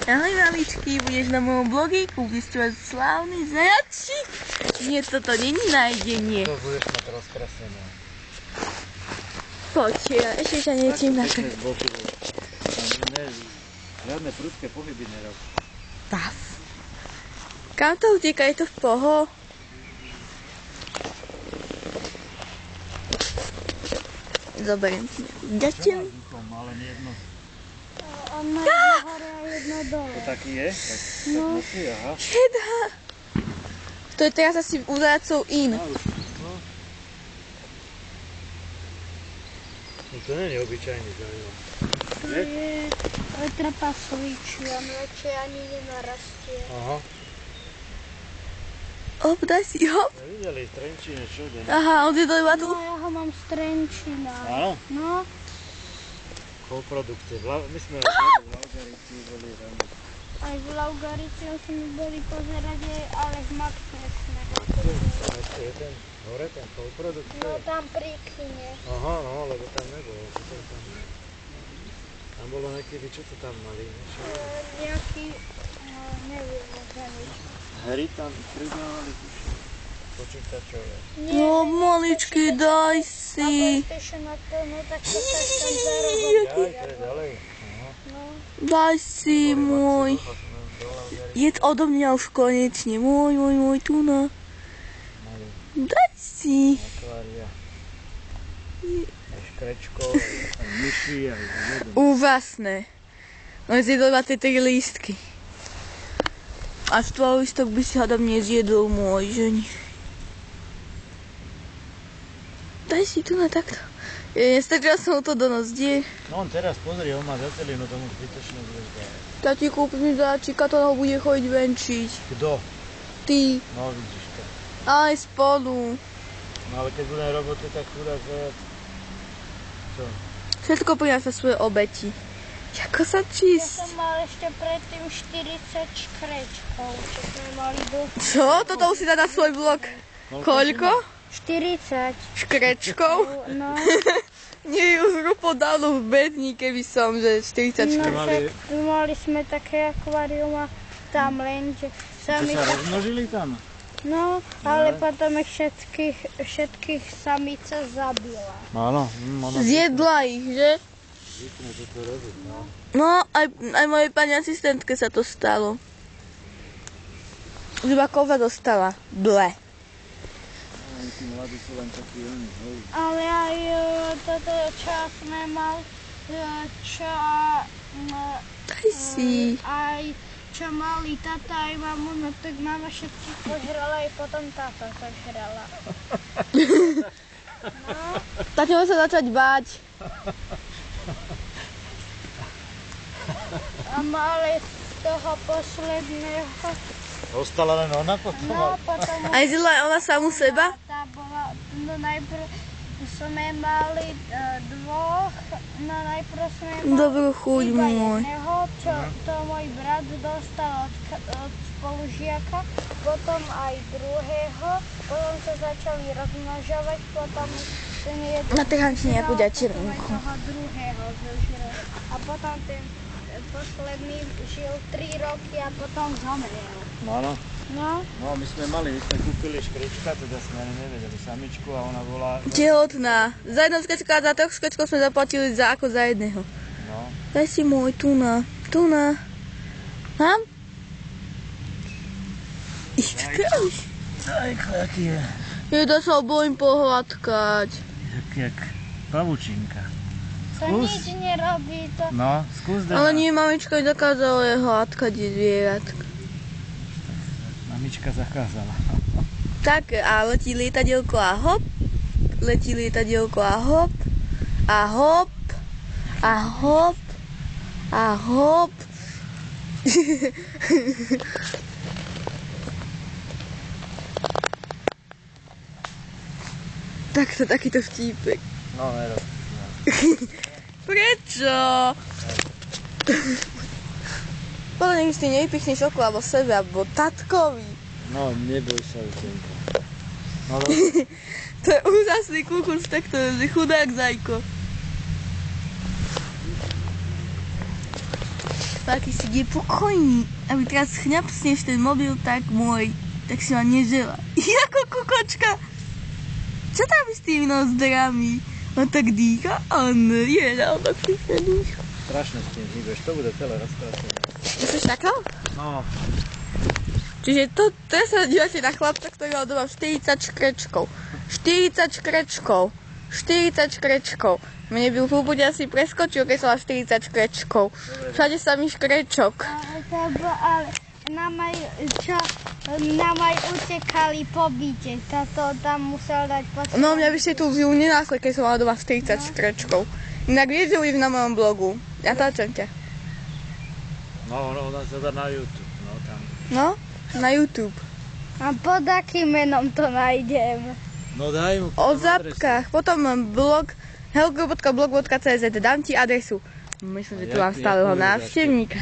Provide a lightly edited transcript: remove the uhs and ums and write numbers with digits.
Ahoj maličky, budeš na mojom blogíku, budeš tu mať slávny zajačík. Nie, toto není nájdenie. To budeš mať rozkreslené. Poď, ja ešte sa niečím na to. Žiadne prudké pohyby nerob. Paf. Kam to utíka? Je to v poho? Zoberiem si nejakú ďateľ. Ale nie jedno. On má jedno hore a jedno dole. To taký je? Tak musí, aha. Šedá. To je teraz asi u zajacov in. To nie je obyčajný zajat. To je trpasovičí, on väčšie ani nenarastie. Aha. Daj si ho. Videli, v Trenčíne všude. Aha, on je to iba tu. No, ja ho mám z Trenčína. Áno? No, Koprodukcie. My sme v Laugarici boli tam. aj v Laugarici sme boli pozerať, ale v Maxe sme. Ešte je ten hore, ten koprodukcie. No, tam pri kine. Aha, no, lebo tam nebolo. Tam bolo niekedy, čo to tam mali? Nejaký, neviem, možno nič. Hry tam pridávali počítačové. No, maličky, daj Na si. PlayStation na to, no tak to sa tam zarobiť. Aj, to je ďalej. Aha. No, Daj si, môj. Je to odo mňa už konečne. Môj, tu na. Daj si. Akvária. Aj škrečko, aj myši, aj jedno. Úžasné. No zjedol iba tie 3 lístky. A z tvojho lístok by si hádam nezjedol, môj ženi. Daj si tu na takto. Nestačila som to do nos, kde? No on teraz pozri, on má zatelinu, tomu zbytočne budeš dať. Tati, kúp mi záčika, to ho bude chodiť venčiť. Kto? Ty. No vidíš to. Aj spolu. No ale keď bude roboty, tak chudák zajac. Čo? Všetko prináša svoje obeti. Ako sa ja čísť? som mal ešte predtým 40 škrečkov, čo sme mali do... Čo? Toto už si dá na svoj blog. Koľko? 40. Škrečkov? No, Nie, už rupo dávno v bedni, keby som, že 40 no škrečkov. však mali sme také akvárium a tam len, že Čo sami... sa rozmnožili tam? No, ale potom ich všetkých samica zabila. Áno. Zjedla ich, že? Zvykne toto robiť, no. No, aj mojej pani asistentke sa to stalo. Iba kova dostala. Ble. Oni tí mladí sú len takí oni, hej. Ale aj toto, čo sme mali, Daj si. aj čo mali tata aj mamu, no tak mama všetkých požrala, aj potom táta požrala. No, Tak môžem sa začať báť. a mali z toho posledného, Ostala len ona potom? no potom Aj zjedla ona samu seba? tá bola, no najprv sme mali dvoch, no najprv sme mali Dobrú chuť, iba môj. jedného, čo to môj brat dostal od spolužiaka, potom aj druhého, potom sa začali rozmnožovať, potom ten jeden Na trhanči nejakú žral, ďateľinku. potom aj toho druhého zožral. A potom ten posledný žil 3 roky a potom zomrel. No áno. No, No my sme kúpili škrečka, teda sme ani nevedeli samičku a ona bola... Tehotná. Za jednou škrečka a za 3 škrečkov sme zaplatili ako za jedného. No. Daj si môj, tu na. Mám? Ich to už. Ajko, jaký je? Jeda sa bojím pohľadkať. Jak pavučinka. to Skús. nič nerobí, to No, skús dať. Ale nie, mamička mi zakázala je hladkať zvieratka. Mamička zakázala. Tak a letí lietadielko a hop. Letí lietadielko a hop. A hop. A hop. A hop. Takýto vtípek. No, nerob. Prečo? Podľa nech si nevypichneš okolo alebo sebe, alebo tatkovi. No, neboj sa, Utenka. No, To je úžasný kúkur z takto, že chudák zajko. Aký si je pokojný. Aby teraz chňapsneš ten mobil, tak si ma nežela. Jako kukočka. Čo tam s tými nozdrami? On tak dýcha? On je naopak pekne dýcha. Strašne s tým hýbeš, to bude celé rozkrátené. Myslíš takto? No, Čiže teraz sa dívate na chlapca, ktorý mal doma 40 škrečkov. 40 škrečkov. 40 škrečkov. Mne by v úbude asi preskočil, keď som mal 40 škrečkov. Všade sa mi škrečok. Ale nám aj utekali po byte. Táto tam musel dať počkať. No mňa by ste tu v júni násle, keď som mala doma 40 škrečkov. Inak vieš, že na mojom blogu. Ja táčam ťa. no, ona sa dá na YouTube, no tam. No, na YouTube. A pod akým menom to nájdem? No daj mu. O zápkách. Potom mám blog helgo.blog.cz. Dám ti adresu. Myslím, že tu mám stáleho návštevníka.